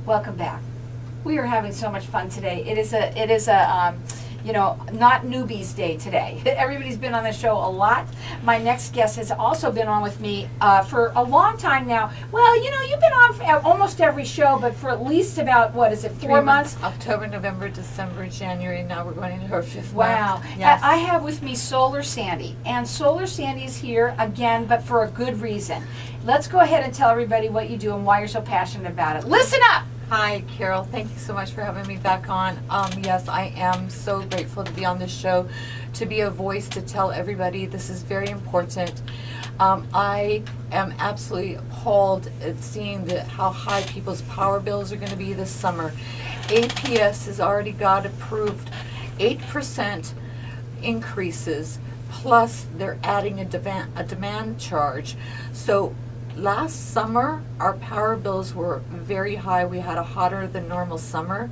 Welcome back. We are having so much fun today. It is a not newbies day today. Everybody's been on the show a lot. My next guest has also been on with me for a long time now. Well, you've been on for almost every show, but for at least about, 4 months? October, November, December, January. Now we're going into our fifth Wow. month. Yes. I have with me Solar Sandy. And Solar Sandy is here again, but for a good reason. Let's go ahead and tell everybody what you do and why you're so passionate about it. Listen up! Hi, Carol. Thank you so much for having me back on. Yes, I am so grateful to be on this show, to be a voice to tell everybody this is very important. I am absolutely appalled at seeing how high people's power bills are going to be this summer. APS has already got approved 8% increases, plus they're adding a demand charge. So last summer, our power bills were very high. We had a hotter than normal summer.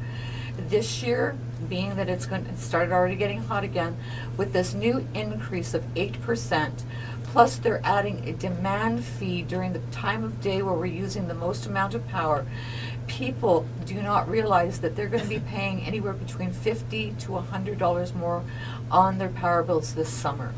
This year, being that it started already getting hot again, with this new increase of 8%, plus they're adding a demand fee during the time of day where we're using the most amount of power. People do not realize that they're going to be paying anywhere between $50 to $100 more on their power bills this summer.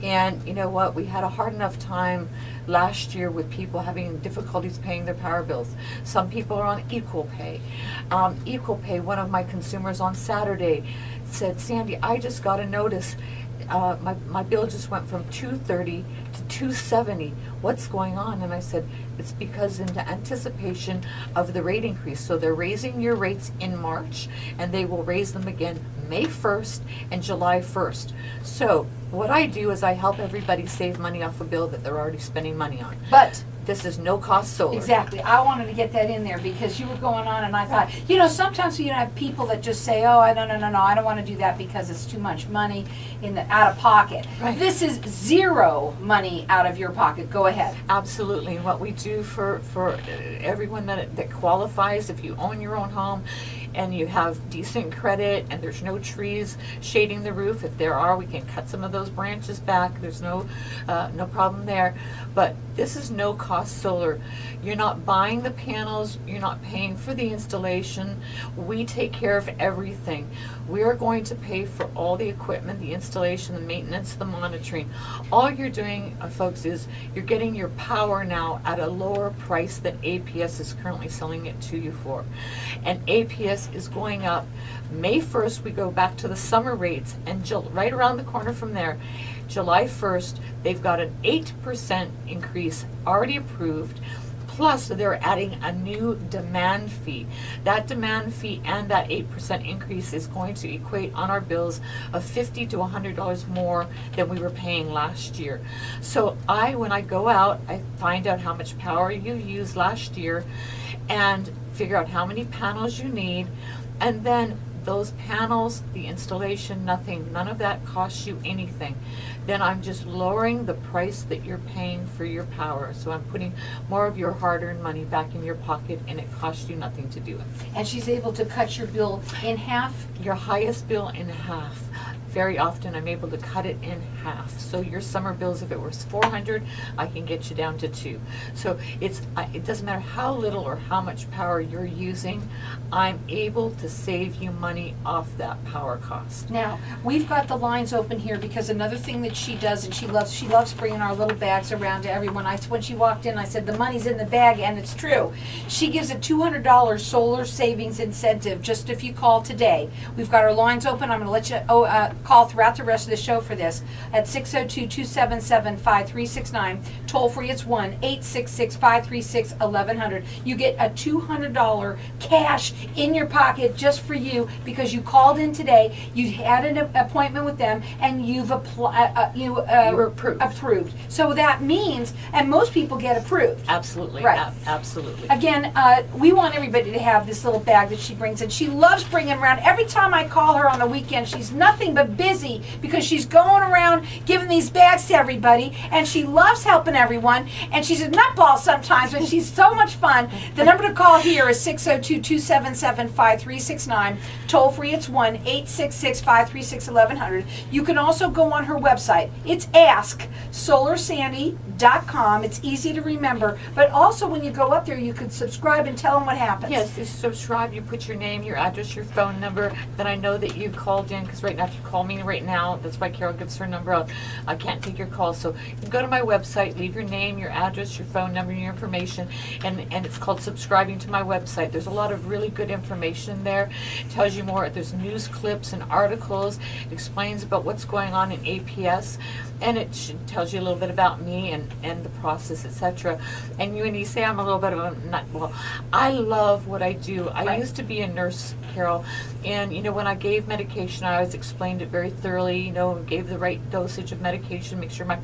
And you know what? We had a hard enough time last year with people having difficulties paying their power bills. Some people are on equal pay. One of my consumers on Saturday said, Sandy, I just got a notice. My bill just went from $230 to $270. What's going on? And I said, it's because in the anticipation of the rate increase. So they're raising your rates in March, and they will raise them again May 1st and July 1st. So what I do is I help everybody save money off a bill that they're already spending money on. But this is no cost solar. exactly. I wanted to get that in there because you were going on, and I thought, sometimes you have people that just say, oh, no, I don't want to do that because it's too much money out of pocket. Right. This is zero money out of your pocket. Go ahead. Absolutely. What we do for everyone that qualifies, if you own your own home and you have decent credit and there's no trees shading the roof, if there are, we can cut some of those branches back. There's no problem there. But this is no cost solar. You're not buying the panels. You're not paying for the installation. We take care of everything. We are going to pay for all the equipment, the installation, the maintenance, the monitoring. All you're doing, folks, is you're getting your power now at a lower price than APS is currently selling it to you for. And APS is going up. May 1st, we go back to the summer rates, and right around the corner from there, July 1st, they've got an 8% increase already approved. Plus, they're adding a new demand fee. That demand fee and that 8% increase is going to equate on our bills of $50 to $100 more than we were paying last year. So when I go out, I find out how much power you used last year and figure out how many panels you need, and then those panels, the installation, none of that costs you anything. Then I'm just lowering the price that you're paying for your power. So I'm putting more of your hard-earned money back in your pocket, and it costs you nothing to do it. And she's able to cut your bill in half? Your highest bill in half. Very often I'm able to cut it in half. So your summer bills, if it was $400, I can get you down to $200. So it doesn't matter how little or how much power you're using, I'm able to save you money off that power cost. Now, we've got the lines open here because another thing that she does, and she loves bringing our little bags around to everyone. When she walked in, I said, the money's in the bag, and it's true. She gives a $200 solar savings incentive just if you call today. We've got our lines open. I'm going to let you call throughout the rest of the show for this at 602-277-5369. Toll free, it's 1-866-536-1100. You get a $200 cash in your pocket just for you because you called in today, you had an appointment with them, and you've you were approved. So that means, and most people get approved. Absolutely. Right. Absolutely. Again, we want everybody to have this little bag that she brings in. She loves bringing them around. Every time I call her on the weekend, she's nothing but busy because she's going around giving these bags to everybody, and she loves helping everyone, and she's a nutball sometimes, but she's so much fun. The number to call here is 602-277-5369. Toll free, it's 1-866-536-1100. You can also go on her website. It's asksolarsandy.com. It's easy to remember, but also when you go up there, you could subscribe and tell them what happens. Yes, you subscribe, you put your name, your address, your phone number, then I know that you called in, because right now, if you call me right now, that's why Carol gives her number out, I can't take your call, so you can go to my website, leave your name, your address, your phone number, your information, and it's called subscribing to my website. There's a lot of really good information there. It tells you more, there's news clips and articles, it explains about what's going on in APS, and it tells you a little bit about me and the process, etc. And you say I'm a little bit of a nut. Well, I love what I do. I Right. used to be a nurse, Carol, and when I gave medication, I always explained it very thoroughly. Gave the right dosage of medication, make sure my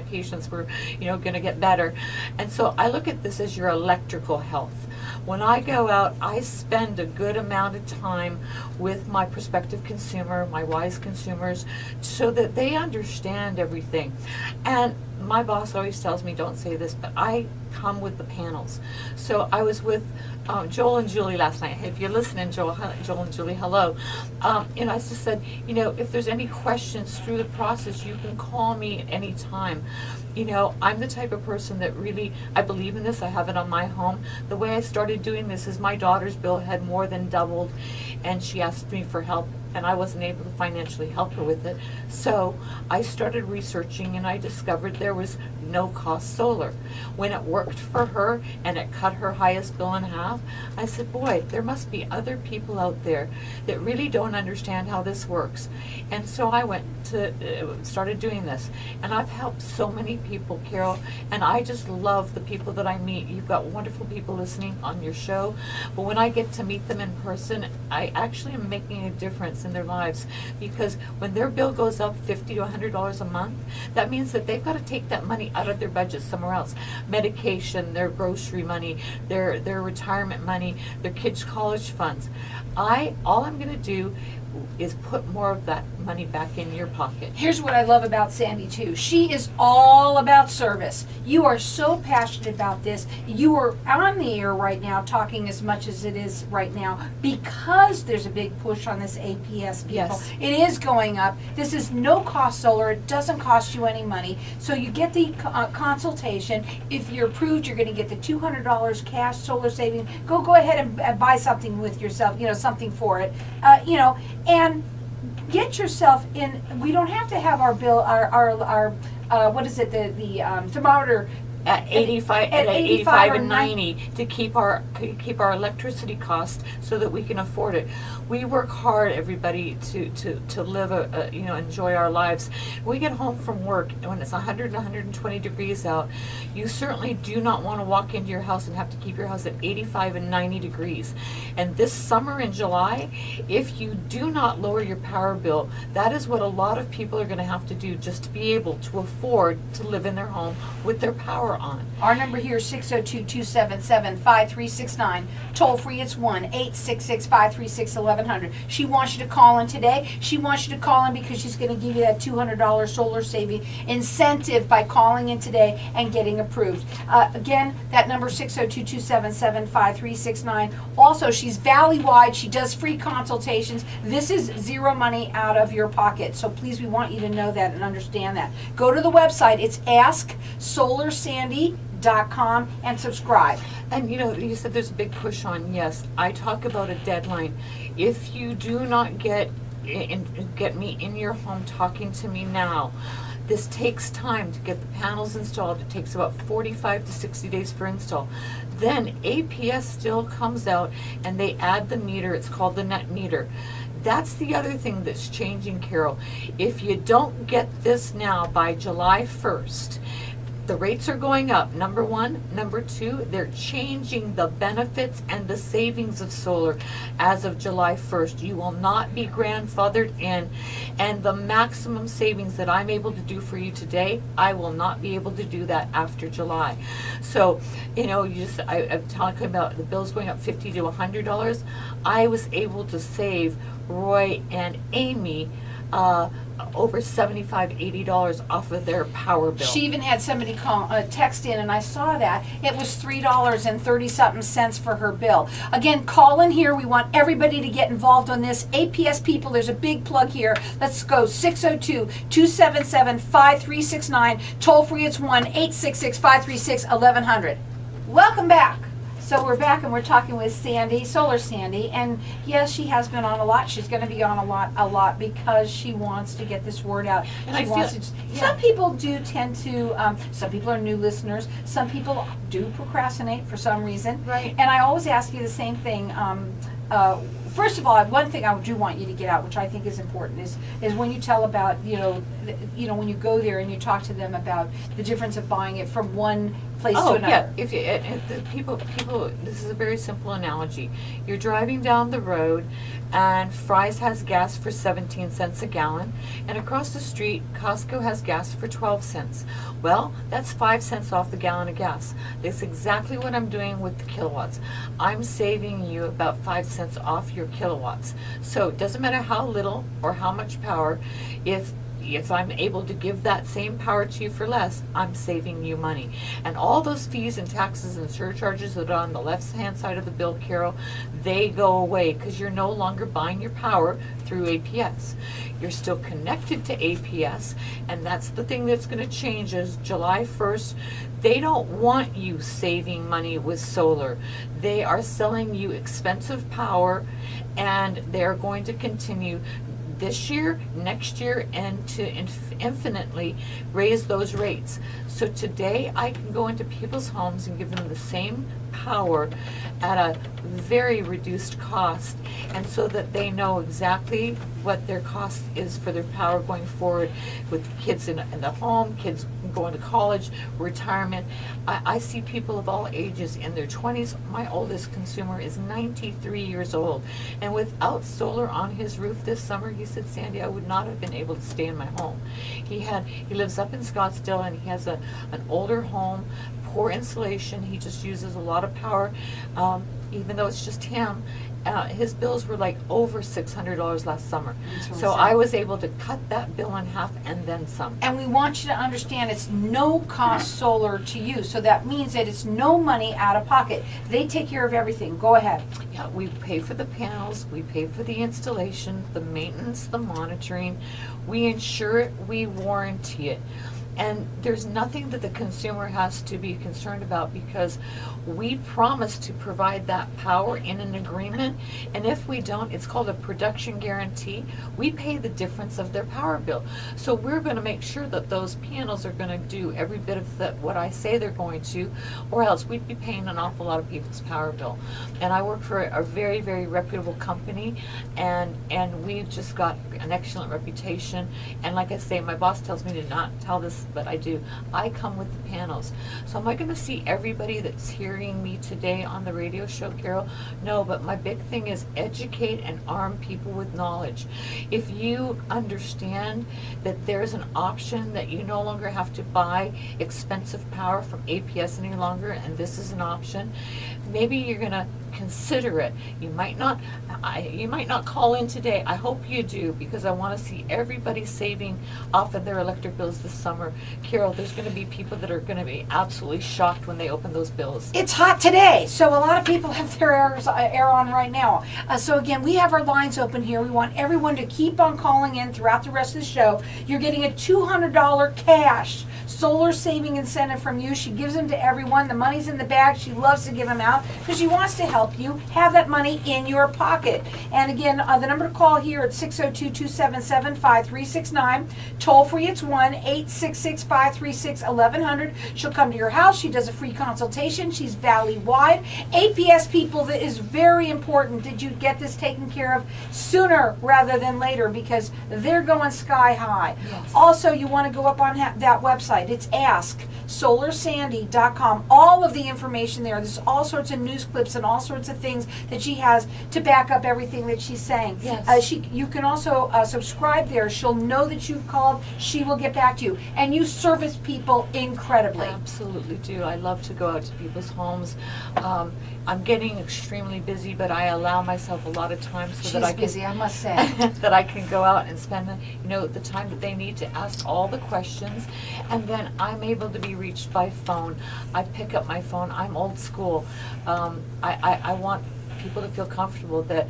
patients were, going to get better. And so I look at this as your electrical health. When I go out, I spend a good amount of time with my prospective consumer, my wise consumers, so that they understand everything. And my boss always tells me, don't say this, but I come with the panels. So I was with Joel and Julie last night. If you're listening, Joel and Julie, hello. I just said, if there's any questions through the process, you can call me at any time. I'm the type of person that really, I believe in this. I have it on my home. The way I started doing this is my daughter's bill had more than doubled, and she asked me for help, and I wasn't able to financially help her with it. So I started researching, and I discovered there was no-cost solar. When it worked for her and it cut her highest bill in half, I said, boy, there must be other people out there that really don't understand how this works. And so I started doing this, and I've helped so many people, Carol, and I just love the people that I meet. You've got wonderful people listening on your show, but when I get to meet them in person, I actually am making a difference in their lives, because when their bill goes up $50 to $100 a month, that means that they've got to take that money out of their budget somewhere else. Medication, their grocery money, their retirement money, their kids' college funds. All I'm going to do is put more of that money back in your pocket. Here's what I love about Sandy too. She is all about service. You are so passionate about this. You are on the air right now talking as much as it is right now because there's a big push on this APS, people. Yes. It is going up. This is no cost solar. It doesn't cost you any money. So you get the consultation. If you're approved, you're going to get the $200 cash solar savings. Go ahead and buy something with yourself, something for it. And get yourself in. We don't have to have our bill, our what is it, the thermometer At 85 85 or and 90 to keep our electricity costs so that we can afford it. We work hard, everybody, to live enjoy our lives. We get home from work and when it's 100 and 120 degrees out, you certainly do not want to walk into your house and have to keep your house at 85 and 90 degrees. And this summer in July, if you do not lower your power bill, that is what a lot of people are going to have to do just to be able to afford to live in their home with their power on. Our number here is 602-277-5369. Toll free, it's 1-866-536-1100. She wants you to call in today. She wants you to call in because she's going to give you that $200 solar saving incentive by calling in today and getting approved. Again, that number 602-277-5369. Also, she's valley-wide. She does free consultations. This is zero money out of your pocket. So please, we want you to know that and understand that. Go to the website. It's asksolarsandy.com and subscribe. And you said there's a big push on, yes, I talk about a deadline. If you do not get me in your home talking to me now, this takes time to get the panels installed. It takes about 45 to 60 days for install. Then APS still comes out and they add the meter. It's called the net meter. That's the other thing that's changing, Carol. If you don't get this now by July 1st, the rates are going up, number one. Number two, they're changing the benefits and the savings of solar as of July 1st. You will not be grandfathered in, and the maximum savings that I'm able to do for you today, I will not be able to do that after July. So, I'm talking about the bills going up $50 to $100. I was able to save Roy and Amy over $75, $80 off of their power bill. She even had somebody call, text in, and I saw that. It was $3.30-something for her bill. Again, call in here. We want everybody to get involved on this. APS people, there's a big plug here. Let's go. 602-277-5369. Toll free, it's 1-866-536-1100. Welcome back. So we're back and we're talking with Sandy, Solar Sandy, and yes, she has been on a lot. She's going to be on a lot because she wants to get this word out. And She I wants feel- to. yeah. Some people do tend to. Some people are new listeners. Some people do procrastinate for some reason. Right. And I always ask you the same thing. First of all, one thing I do want you to get out, which I think is important, is when you tell about when you go there and you talk to them about the difference of buying it from one place to another. Yeah. If you, the people, this is a very simple analogy. You're driving down the road, and Fry's has gas for 17 cents a gallon, and across the street, Costco has gas for 12 cents. Well, that's 5 cents off the gallon of gas. That's exactly what I'm doing with the kilowatts. I'm saving you about 5 cents off your kilowatts. So it doesn't matter how little or how much power, if I'm able to give that same power to you for less, I'm saving you money. And all those fees and taxes and surcharges that are on the left-hand side of the bill, Carol, they go away because you're no longer buying your power through APS. You're still connected to APS, and that's the thing that's going to change is July 1st. They don't want you saving money with solar. They are selling you expensive power, and they're going to continue this year, next year, and to infinitely raise those rates. So today I can go into people's homes and give them the same power at a very reduced cost, and so that they know exactly what their cost is for their power going forward with kids in the home, kids going to college, retirement. I see people of all ages in their 20s. My oldest consumer is 93 years old, and without solar on his roof this summer, he said, Sandy, I would not have been able to stay in my home. He lives up in Scottsdale, and he has an older home, poor insulation. He just uses a lot of power, even though it's just him. His bills were like over $600 last summer. So I was able to cut that bill in half and then some. And we want you to understand it's no cost solar to you. So that means that it's no money out of pocket. They take care of everything. Go ahead. Yeah, we pay for the panels, we pay for the installation, the maintenance, the monitoring. We insure it, we warranty it. And there's nothing that the consumer has to be concerned about because we promise to provide that power in an agreement. And if we don't, it's called a production guarantee. We pay the difference of their power bill. So we're going to make sure that those panels are going to do every bit of what I say they're going to, or else we'd be paying an awful lot of people's power bill. And I work for a very, very reputable company, and we've just got an excellent reputation. And like I say, my boss tells me to not tell this, but I do. I come with the panels. So am I going to see everybody that's hearing me today on the radio show, Carol? No, but my big thing is educate and arm people with knowledge. If you understand that there's an option that you no longer have to buy expensive power from APS any longer, and this is an option, maybe you're going to consider it. You might not call in today. I hope you do, because I want to see everybody saving off of their electric bills this summer. Carol, there's going to be people that are going to be absolutely shocked when they open those bills. It's hot today, so a lot of people have their air on right now. So again, we have our lines open here. We want everyone to keep on calling in throughout the rest of the show. You're getting a $200 cash solar saving incentive from you. She gives them to everyone. The money's in the bag. She loves to give them out because she wants to help you have that money in your pocket. And again, the number to call here at 602-277-5369. Toll free, it's 1-866-536-1100. She'll come to your house. She does a free consultation. She's valley-wide. APS people, that is very important that you get this taken care of sooner rather than later because they're going sky high. Yes. Also, you want to go up on that website. It's asksolarsandy.com. All of the information there. There's all sorts of news clips and all sorts of things that she has to back up everything that she's saying. Yes. You can also subscribe there. She'll know that you've called. She will get back to you. And you service people incredibly. I absolutely do. I love to go out to people's homes. I'm getting extremely busy, but I allow myself a lot of time so She's that I can busy, I must say. that I can go out and spend, the time that they need to ask all the questions, and then I'm able to be reached by phone. I pick up my phone. I'm old school. I want people to feel comfortable that,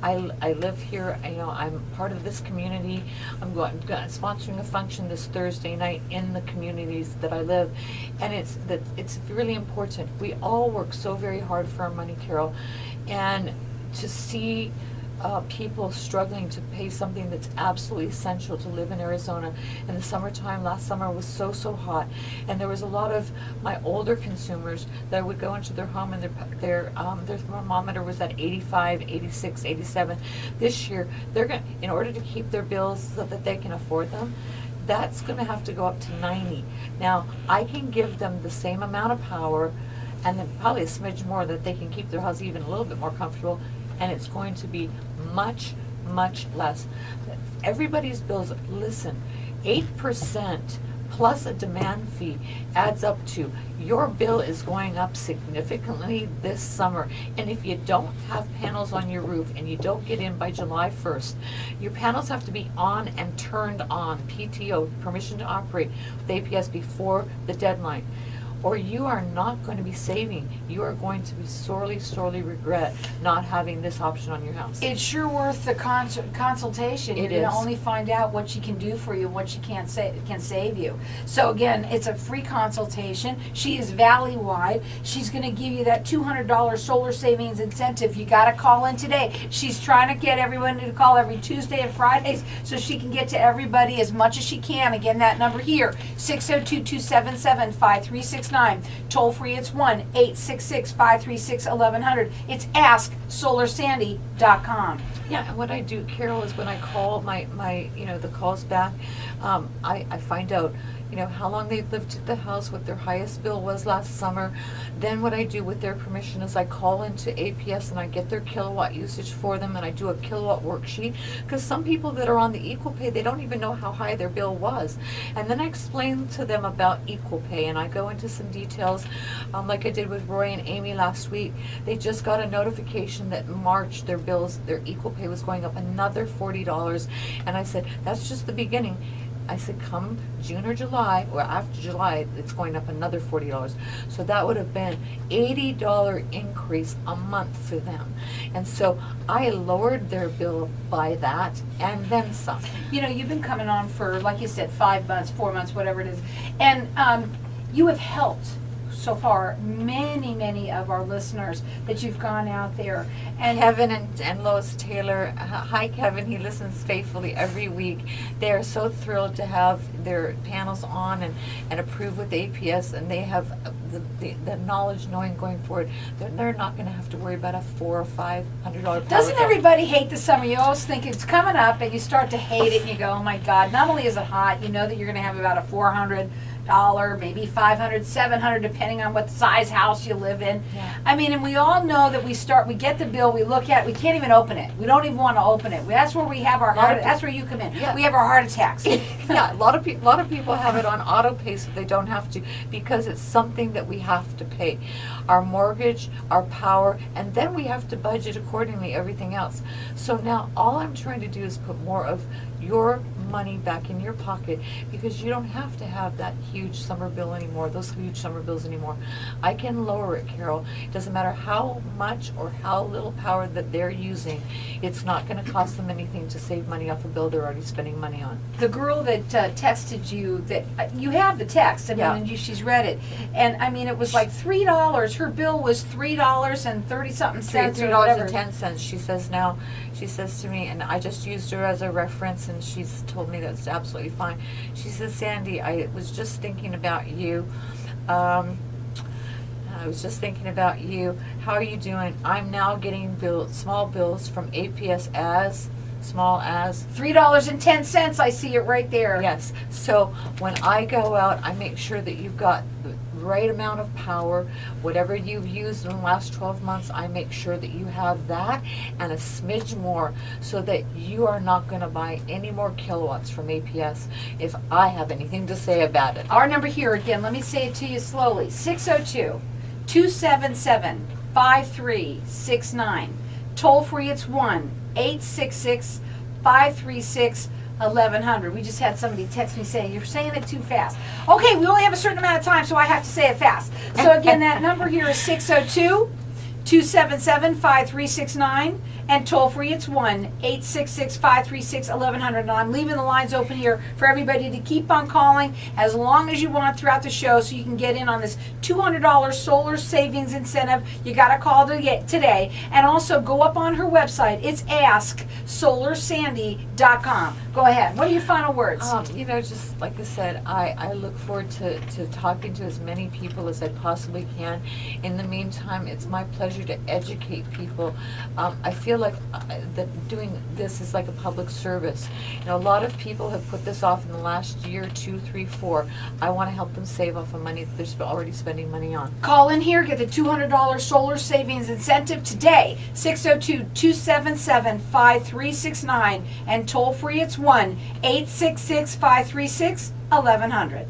I live here, I'm part of this community. I'm sponsoring a function this Thursday night in the communities that I live, and it's really important. We all work so very hard for our money, Carol, and to see people struggling to pay something that's absolutely essential to live in Arizona. In the summertime, last summer was so hot, and there was a lot of my older consumers that would go into their home and their thermometer was at 85, 86, 87. This year, in order to keep their bills so that they can afford them, that's going to have to go up to 90. Now, I can give them the same amount of power, and then probably a smidge more, that they can keep their house even a little bit more comfortable, and it's going to be much less. Everybody's bills, listen, 8% plus a demand fee adds up to, your bill is going up significantly this summer. And if you don't have panels on your roof and you don't get in by July 1st, your panels have to be on and turned on, PTO, permission to operate, with APS before the deadline, or you are not going to be saving. You are going to be sorely regret not having this option on your house. It's sure worth the consultation. You're It going to is. only find out what she can do for you, what she can save you. So again, it's a free consultation. She is valley-wide. She's going to give you that $200 solar savings incentive. You got to call in today. She's trying to get everyone to call every Tuesday and Fridays so she can get to everybody as much as she can. Again, that number here, 602-277-5369. Toll free, it's 1-866-536-1100. It's AskSolarSandy.com. Yeah, and what I do, Carol, is when I call my the calls back, I find out, how long they've lived at the house, what their highest bill was last summer. Then what I do with their permission is I call into APS and I get their kilowatt usage for them, and I do a kilowatt worksheet, because some people that are on the equal pay, they don't even know how high their bill was. And then I explain to them about equal pay, and I go into some details, like I did with Roy and Amy last week. They just got a notification that in March their equal pay was going up another $40, and I said, that's just the beginning. I said, come June or July, or after July, it's going up another $40. So that would have been $80 increase a month for them. And so I lowered their bill by that and then some. You've been coming on for, like you said, 5 months, 4 months, whatever it is. And you have helped so far many of our listeners that you've gone out there. And Kevin and Lois Taylor, hi Kevin, he listens faithfully every week. They are so thrilled to have their panels on and approved with APS, and they have the knowledge, knowing going forward, they're not going to have to worry about a $400 or $500 power doesn't bill. everybody hate the summer? You always think it's coming up and you start to hate it and you go, oh my God, not only is it hot, you know that you're going to have about a $400, maybe $500, $700, depending on what size house you live in. Yeah. I mean, and we all know that we get the bill, we look at it, we can't even open it. We don't even want to open it. That's where we have our that's where you come in. Yeah. We have our heart attacks. Yeah, a lot of people have it on auto pay so they don't have to, because it's something that we have to pay. Our mortgage, our power, and then we have to budget accordingly everything else. So now all I'm trying to do is put more of your money back in your pocket, because you don't have to have that huge summer bill anymore, those huge summer bills anymore. I can lower it, Carol. It doesn't matter how much or how little power that they're using. It's not going to cost them anything to save money off a bill they're already spending money on. The girl that texted you, that you have the text, I mean, Yeah. and she's read it, and I mean, it was like $3. Her bill was $3.30-something cents or whatever. $3.10. She says to me, and I just used her as a reference, and she's told me that's absolutely fine. She says, Sandy, I was just thinking about you. How are you doing? I'm now getting small bills from APS as small as $3.10. I see it right there. Yes. So when I go out, I make sure that you've got the right amount of power. Whatever you've used in the last 12 months, I make sure that you have that and a smidge more, so that you are not going to buy any more kilowatts from APS if I have anything to say about it. Our number here again, let me say it to you slowly, 602-277 5369. Toll free, it's 1-866-536-1100. We just had somebody text me saying, you're saying it too fast. Okay, we only have a certain amount of time, so I have to say it fast. So again, that number here is 602-277-5369. And toll free, it's 1-866-536-1100. And I'm leaving the lines open here for everybody to keep on calling as long as you want throughout the show, so you can get in on this $200 solar savings incentive. You got to call today. And also go up on her website. It's AskSolarSandy.com. Go ahead. What are your final words? Just like I said, I look forward to talking to as many people as I possibly can. In the meantime, it's my pleasure to educate people. I feel like that doing this is like a public service. A lot of people have put this off in the last year, 2, 3, 4. I want to help them save off of money that they're already spending money on. Call in here, get the $200 solar savings incentive today, 602-277-5369, and toll free, it's 1-866-536-1100.